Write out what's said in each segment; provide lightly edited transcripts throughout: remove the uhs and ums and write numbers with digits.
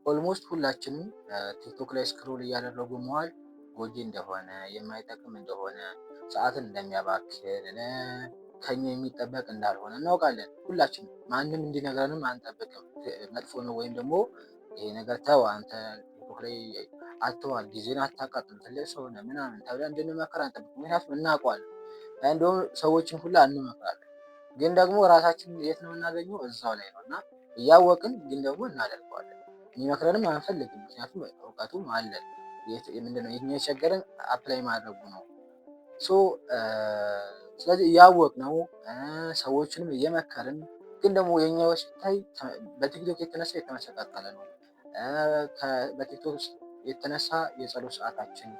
ኦልሞስት ሁላችንም ቲክቶክ ላይ ስክሮል እያደረጉ መዋል ጎጂ እንደሆነ የማይጠቅም እንደሆነ ሰዓትን እንደሚያባክን ከኛ የሚጠበቅ እንዳልሆነ እናውቃለን። ሁላችንም ማንም እንዲነግረንም አንጠብቅም። መጥፎ ነው ወይም ደግሞ ይሄ ነገር ተው አንተ ቲክቶክ ላይ አትዋል፣ ጊዜን አታቃጥል፣ ትልቅ ሰው ነህ ምናምን ተብለን እንድንመከር አንጠብቅም። ምክንያቱም እናውቀዋለን። እንደውም ሰዎችን ሁላ እንመክራለን። ግን ደግሞ ራሳችን የት ነው የምናገኘው? እዛው ላይ ነው እና እያወቅን ግን ደግሞ እናደርገዋለን። የሚመክረንም አንፈልግም። ምክንያቱም እውቀቱም አለን። ምንድነው የኛ የቸገረን አፕላይ ማድረጉ ነው። ስለዚህ እያወቅነው ሰዎችንም እየመከርን ግን ደግሞ የኛ ህይወት ሲታይ በቲክቶክ የተነሳ የተመሰቃቀለ ነው። በቲክቶክ የተነሳ የጸሎት ሰዓታችን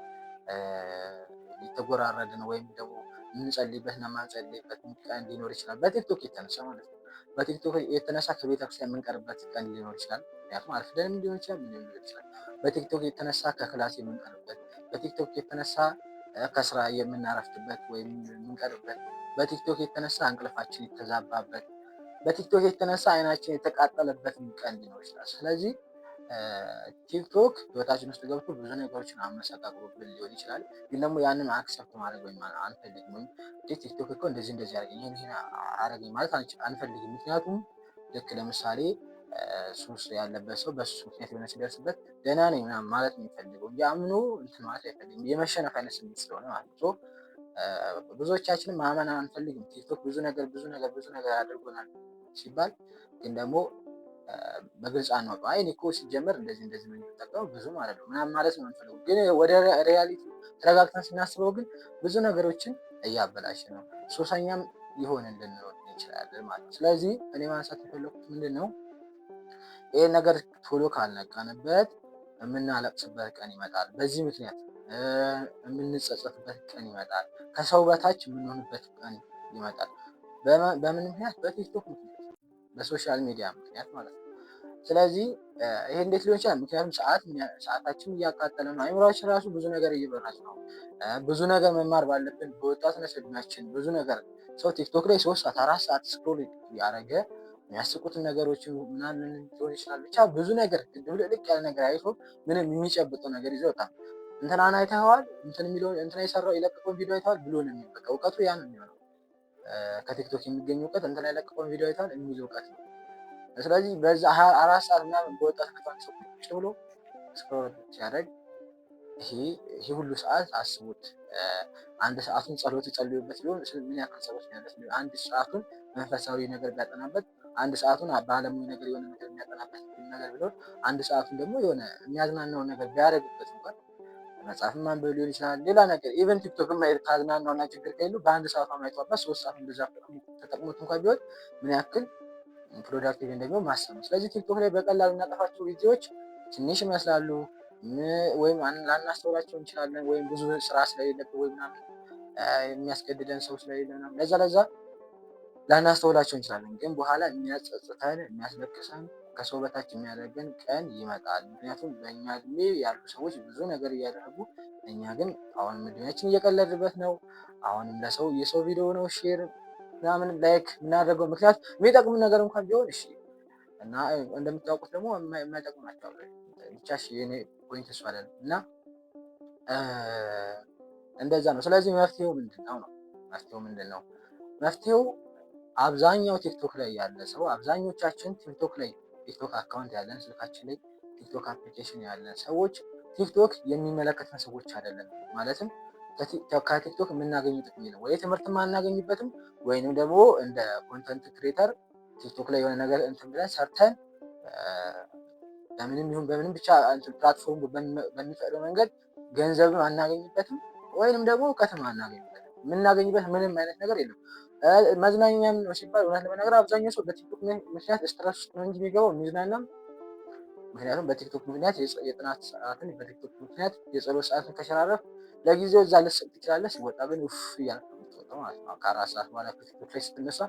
የተጎራረደ ነው። ወይም ደግሞ የምንጸልይበት እና የማንጸልይበት ቀን ሊኖር ይችላል። በቲክቶክ የተነሳ ማለት ነው። በቲክቶክ የተነሳ ከቤተክርስቲያን የምንቀርበት ቀን ሊኖር ይችላል። ምክንያቱም አርፍደንም ሊሆን ይችላል፣ ምን ሊሆን ይችላል። በቲክቶክ የተነሳ ከክላስ የምንቀርበት፣ በቲክቶክ የተነሳ ከስራ የምናረፍድበት ወይም የምንቀርበት፣ በቲክቶክ የተነሳ እንቅልፋችን የተዛባበት፣ በቲክቶክ የተነሳ አይናችን የተቃጠለበትን ቀን ሊኖር ይችላል። ስለዚህ ቲክቶክ ህይወታችን ውስጥ ገብቶ ብዙ ነገሮችን አመሰቃቅሎብን ሊሆን ይችላል። ግን ደግሞ ያንን አክሰፕት ማድረግ ወይም አንፈልግም። ወይም ቲክቶክ እኮ እንደዚህ አረገኝ ይሄን አረገኝ ማለት አንፈልግም። ምክንያቱም ልክ ለምሳሌ ሱስ ያለበት ሰው በሱ ምክንያት የሆነ ሲደርስበት ደህና ነኝ ምናምን ማለት ነው የሚፈልገው እንጂ አምኖ እንትን ማለት አይፈልግም። የመሸነፍ አይነት ስሜት ስለሆነ ማለት ነው። ብዙዎቻችንም ማመን አንፈልግም። ቲክቶክ ብዙ ነገር አድርጎናል ሲባል ግን ደግሞ በግልጽ አናውቀው። አይ እኔ እኮ ሲጀመር እንደዚህ ነው የምጠቀመው ብዙ ማለት ነው ምናምን ማለት ነው የምንፈልገው። ግን ወደ ሪያሊቲ ተረጋግተን ስናስበው ግን ብዙ ነገሮችን እያበላሸ ነው። ሱሰኛም ሊሆን እንድንሆን እንችላለን ማለት ነው። ስለዚህ እኔ ማንሳት የፈለኩት ምንድን ነው፣ ይህን ነገር ቶሎ ካልነቃንበት የምናለቅስበት ቀን ይመጣል። በዚህ ምክንያት የምንጸጸትበት ቀን ይመጣል። ከሰው በታች የምንሆንበት ቀን ይመጣል። በምን ምክንያት? በቲክቶክ ምክንያት፣ በሶሻል ሚዲያ ምክንያት ማለት ነው። ስለዚህ ይሄ እንዴት ሊሆን ይችላል? ምክንያቱም ሰዓታችን እያቃጠለ ነው። አይምሮአችን ራሱ ብዙ ነገር እየበራች ነው። ብዙ ነገር መማር ባለብን በወጣትነት እድሜያችን ብዙ ነገር ሰው ቲክቶክ ላይ 3 ሰዓት 4 ሰዓት ስክሮል ያደረገ የሚያስቁትን ነገሮች ምናምን ሊሆን ይችላል። ብቻ ብዙ ነገር ድብልቅልቅ ያለ ነገር አይቶ ምንም የሚጨብጠው ነገር ይዞ ይወጣል። እንትናን አይተኸዋል? እንትና የሰራው የለቀቀውን ቪዲዮ አይተኸዋል ብሎ ነው የሚበቃ። እውቀቱ ያ ነው የሚሆነው። ከቲክቶክ የሚገኝ እውቀት እንትና የለቀቀውን ቪዲዮ አይተኸዋል የሚል እውቀት ነው። ስለዚህ በዛ 4 ሰዓት ምናምን በወጣትነት ሰው ቁጭ ብሎ ስክሮል ሲያደርግ ይሄ ሁሉ ሰዓት አስቡት። አንድ ሰዓቱን ጸሎት ይጸልዩበት ቢሆን ምን ያክል ጸሎት ያደርስ? አንድ ሰዓቱን መንፈሳዊ ነገር ቢያጠናበት፣ አንድ ሰዓቱን በዓለማዊ ነገር የሆነ ነገር የሚያጠናበት ነገር ቢሆን፣ አንድ ሰዓቱን ደግሞ የሆነ የሚያዝናናው ነገር ቢያደርግበት እንኳን መጽሐፍን ማንበብ ሊሆን ይችላል፣ ሌላ ነገር ኢቨን ቲክቶክን ማየት ካዝናናውና ችግር ከሌለው በአንድ ሰዓቷ ማይቷባት 3 ሰዓት እንደዛ ተጠቅሞት እንኳን ቢሆን ምን ያክል ፕሮዳክቲቭ ደግሞ ማሰብ ነው። ስለዚህ ቲክቶክ ላይ በቀላሉ እናጠፋቸው ቪዲዮዎች ትንሽ ይመስላሉ ወይም ላናስተውላቸው እንችላለን። ወይም ብዙ ስራ ስለሌለብን ወይም ምናምን የሚያስገድደን ሰው ስለሌለ ምናምን ለዛ ላናስተውላቸው እንችላለን። ግን በኋላ የሚያጸጽተን የሚያስለቅሰን ከሰው በታች የሚያደርገን ቀን ይመጣል። ምክንያቱም በእኛ እድሜ ያሉ ሰዎች ብዙ ነገር እያደረጉ እኛ ግን አሁንም እድሜያችን እየቀለድበት ነው። አሁንም ለሰው የሰው ቪዲዮ ነው ሼር ምናምን ላይክ የምናደርገው። ምክንያት የሚጠቅሙ ነገር እንኳን ቢሆን እሺ እና እንደምታውቁት ደግሞ የማይጠቅሙ ናቸው። ብቻ እሺ የኔ ፖይንት እሱ አይደለም እና እንደዛ ነው። ስለዚህ መፍትሄው ምንድነው ነው? መፍትሄው አብዛኛው ቲክቶክ ላይ ያለ ሰው፣ አብዛኞቻችን ቲክቶክ አካውንት ያለን ስልካችን ላይ ቲክቶክ አፕሊኬሽን ያለን ሰዎች ቲክቶክ የሚመለከተን ሰዎች አይደለም። ማለትም ከቲክቶክ የምናገኝ ጥቅም የለም። ወይ ትምህርት አናገኝበትም ወይንም ደግሞ እንደ ኮንተንት ክሬተር ቲክቶክ ላይ የሆነ ነገር እንትን ብለን ሰርተን በምንም ይሁን በምንም ብቻ ፕላትፎርሙ በሚፈቅደው መንገድ ገንዘብም አናገኝበትም ወይንም ደግሞ እውቀትም አናገኝበትም። የምናገኝበት ምንም አይነት ነገር የለም። መዝናኛም ነው ሲባል እውነት ለመናገር አብዛኛው ሰው በቲክቶክ ምክንያት ስትረስ ውስጥ ነው እንጂ የሚገባው የሚዝናናም። ምክንያቱም በቲክቶክ ምክንያት የጥናት ሰዓትን፣ በቲክቶክ ምክንያት የጸሎት ሰዓትን ከሸራረፍ ለጊዜው እዛ ልትስቅ ትችላለህ። ሲወጣ ግን ውፍ እያልክ ነው የምትወጣው ማለት ነው። ከ4 ሰዓት በኋላ ከቲክቶክ ላይ ስትነሳ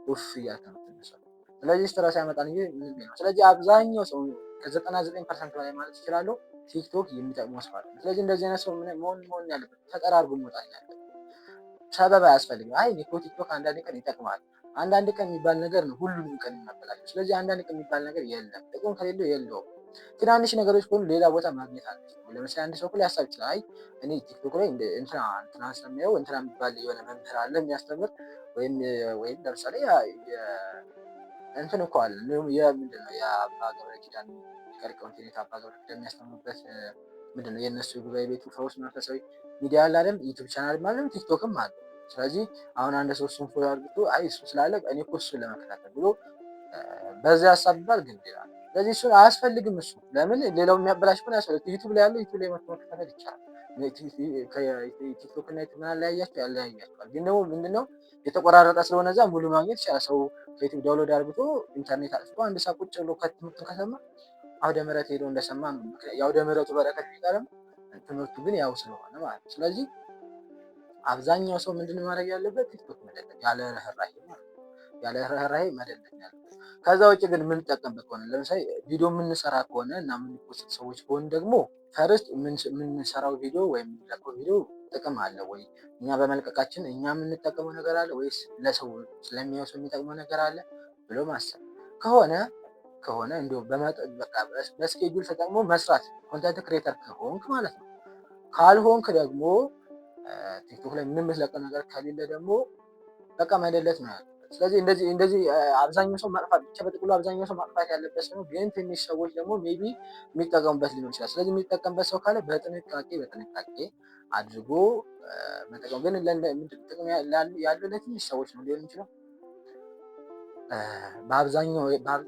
ውፍ እያልክ ነው የምትነሳው። ስለዚህ ስትረስ ያመጣል እንጂ ምንም ነው። ስለዚህ አብዛኛው ሰው ከ99% በላይ ማለት ይችላለሁ ቲክቶክ የሚጠቅመው ሰው አለ። ስለዚህ እንደዚህ አይነት ሰው መሆን ያለበት ተቀራርቦ መውጣት ያለበት። ሰበብ አያስፈልግም። አይ እኮ ቲክቶክ አንዳንድ ቀን ይጠቅማል። አንዳንድ ቀን የሚባል ነገር ነው ሁሉንም ቀን የሚያበላሸው። ስለዚህ አንዳንድ ቀን የሚባል ነገር የለም። ጥቅም ከሌለው የለውም። ትናንሽ ነገሮች ከሆኑ ሌላ ቦታ ማግኘት አለ። ለምሳሌ አንድ ሰው እኮ ሊያስብ ይችላል። አይ እኔ ቲክቶክ ላይ እንትና ስለሚያየው እንትና የሚባል የሆነ መምህር አለ የሚያስተምር ወይም ለምሳሌ እንትን እኮ አለ ምንድን ነው የአባ ገብረ ኪዳን ሊቀ ሊቃውንት አባ ገብረ ኪዳን የሚያስተምሩበት ምንድን ነው የእነሱ ጉባኤ ቤቱ ፈውስ መንፈሳዊ ሚዲያ አለ አይደል? ዩቲዩብ ቻናል ማለት ቲክቶክም አለ። ስለዚህ አሁን አንድ ሰው እሱን ፎሎ አድርጎ አይ እሱ ስላለ እኔ እኮ እሱን ለመከታተል ብሎ በዚህ ሀሳብ ይባል ግን ይላል። ስለዚህ እሱን አያስፈልግም። እሱ ለምን ሌላው የሚያበላሽ ሆነ ያስፈልግ ዩቲዩብ ላይ ያለው ዩቲዩብ ላይ መከታተል ይቻላል። ቲክቶክ እና ዩቲዩብ ያለያያቸዋል። ግን ደግሞ ምንድነው የተቆራረጠ ስለሆነ እዛ ሙሉ ማግኘት ይቻላል። ሰው ከዩቲዩብ ዳውንሎድ አድርጎ ኢንተርኔት አጥፍቶ አንድ ሰዓት ቁጭ ብሎ ትምህርቱን ከሰማ አውደ ምሕረት ሄዶ እንደሰማ ነው። የአውደ ምሕረቱ በረከት ቢቀርም ትምህርቱ ግን ያው ስለሆነ ማለት ነው። ስለዚህ አብዛኛው ሰው ምንድነው ማድረግ ያለበት? ቲክቶክ መደለም ያለ ርህራሄ ማለት ነው። ያለ ርህራሄ መደለም ያለበት። ከዛ ውጭ ግን የምንጠቀምበት ከሆነ ለምሳሌ ቪዲዮ የምንሰራ ከሆነ እና የምንፖስት ሰዎች ከሆነ ደግሞ ፈርስት የምንሰራው ቪዲዮ ወይም የምንለቀው ቪዲዮ ጥቅም አለ ወይ? እኛ በመልቀቃችን እኛ የምንጠቀመው ነገር አለ ወይስ ለሰው ስለሚያየው ሰው የሚጠቅመው ነገር አለ ብሎ ማሰብ ከሆነ እንዲሁ በቃ በስኬጁል ተጠቅሞ መስራት ኮንተንት ክሬተር ከሆንክ ማለት ነው። ካልሆንክ ደግሞ ቲክቶክ ላይ ምንም የምትለቀው ነገር ከሌለ ደግሞ በቃ መደለት ነው ያለው። ስለዚህ እንደዚህ አብዛኛው ሰው ማጥፋት ብቻ በጥቅሉ አብዛኛው ሰው ማጥፋት ያለበት ነው። ግን ትንሽ ሰዎች ደግሞ ሜቢ የሚጠቀሙበት ሊሆን ይችላል። ስለዚህ የሚጠቀምበት ሰው ካለ በጥንቃቄ አድርጎ መጠቀም። ግን ጥቅም ያለው ለትንሽ ሰዎች ነው ሊሆን ይችላል።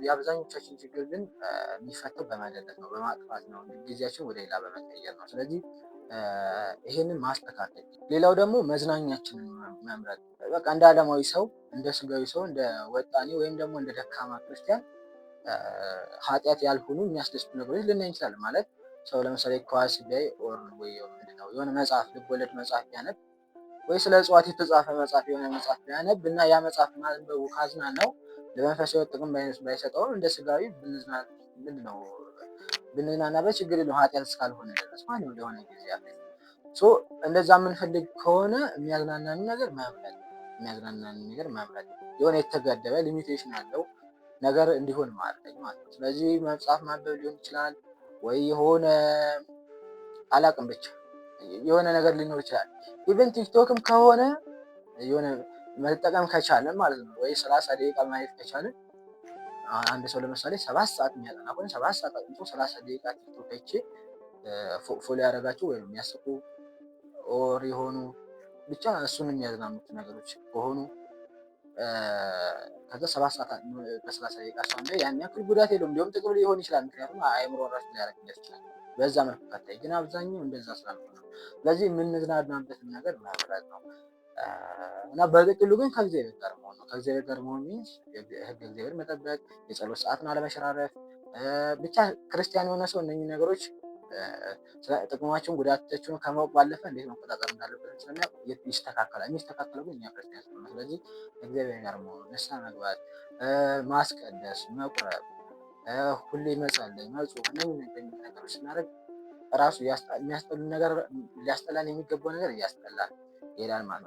የአብዛኞቻችን ችግር ግን የሚፈተው በመደለት ነው፣ በማጥፋት ነው፣ ጊዜያችን ወደ ሌላ በመቀየር ነው። ስለዚህ ይሄንን ማስተካከል። ሌላው ደግሞ መዝናኛችንን መምረጥ። በቃ እንደ ዓለማዊ ሰው፣ እንደ ስጋዊ ሰው፣ እንደ ወጣኔ ወይም ደግሞ እንደ ደካማ ክርስቲያን ኃጢአት ያልሆኑ የሚያስደስቱ ነገሮች ልናይ እንችላለን። ማለት ሰው ለምሳሌ ኳስ ቢያይ የሆነ መጽሐፍ ልቦለድ መጽሐፍ ቢያነብ ወይ ስለ እጽዋት የተጻፈ መጽሐፍ የሆነ መጽሐፍ ቢያነብ እና ያ መጽሐፍ ማንበቡ ካዝናናው ለመንፈሳዊ ጥቅም ባይሰጠውም እንደ ስጋዊ ብንዝናናበት ችግር የለውም፣ ኃጢአት እስካልሆነ ድረስ ማለት ነው። ለሆነ ጊዜ እንደዛ የምንፈልግ ከሆነ የሚያዝናናን ነገር መምረጥ የሆነ የተገደበ ሊሚቴሽን ያለው ነገር እንዲሆን ማድረግ ማለት ነው። ስለዚህ መጽሐፍ ማንበብ ሊሆን ይችላል ወይ የሆነ አላቅም ብቻ የሆነ ነገር ሊኖር ይችላል። ኢቨን ቲክቶክም ከሆነ የሆነ መጠቀም ከቻለን ማለት ነው ወይ 30 ደቂቃ ማየት ከቻለን አንድ ሰው ለምሳሌ 7 ሰዓት የሚያጠና ከሆነ 7 ሰዓት አጥንቶ 30 ደቂቃ ቲክቶክ አይቼ ፎሎ ያደረጋቸው ወይም የሚያስቁ ኦር የሆኑ ብቻ እሱን የሚያዝናኑት ነገሮች ከሆኑ ከዛ 7 ሰዓት በ30 ደቂቃ ሰው እንደ ያን ያክል ጉዳት የለውም። እንዲሁም ጥቅም ሊሆን ይችላል። ምክንያቱም አእምሮ ራሱ ሊያደርግለት ይችላል። በዛ መልኩ ከታይ ግን አብዛኛው እንደዛ ስላልሆነ ነው። ስለዚህ የምንዝናናበትን ነገር መምረጥ ነው እና በጥቅሉ ግን ከእግዚአብሔር ጋር መሆን ነው። ከእግዚአብሔር ጋር መሆን ሚንስ ህግ እግዚአብሔር መጠበቅ፣ የጸሎት ሰዓትን አለመሸራረፍ። ብቻ ክርስቲያን የሆነ ሰው እነኚህ ነገሮች ጥቅማቸውን ጉዳታቸውን ከማወቅ ባለፈ እንዴት መቆጣጠር እንዳለበት ስለሚያውቅ ይስተካከላል። የሚስተካከለው ግን እኛ ክርስቲያን ስለሆነ፣ ስለዚህ እግዚአብሔር ጋር መሆን፣ ንስሐ መግባት፣ ማስቀደስ፣ መቁረብ፣ ሁሌ መጸለይ፣ መጾም እነኚህ ነገሮች ስናደርግ ራሱ የሚያስጠላን ነገር ሊያስጠላን የሚገባው ነገር እያስጠላን ይሄዳል ማለት ነው።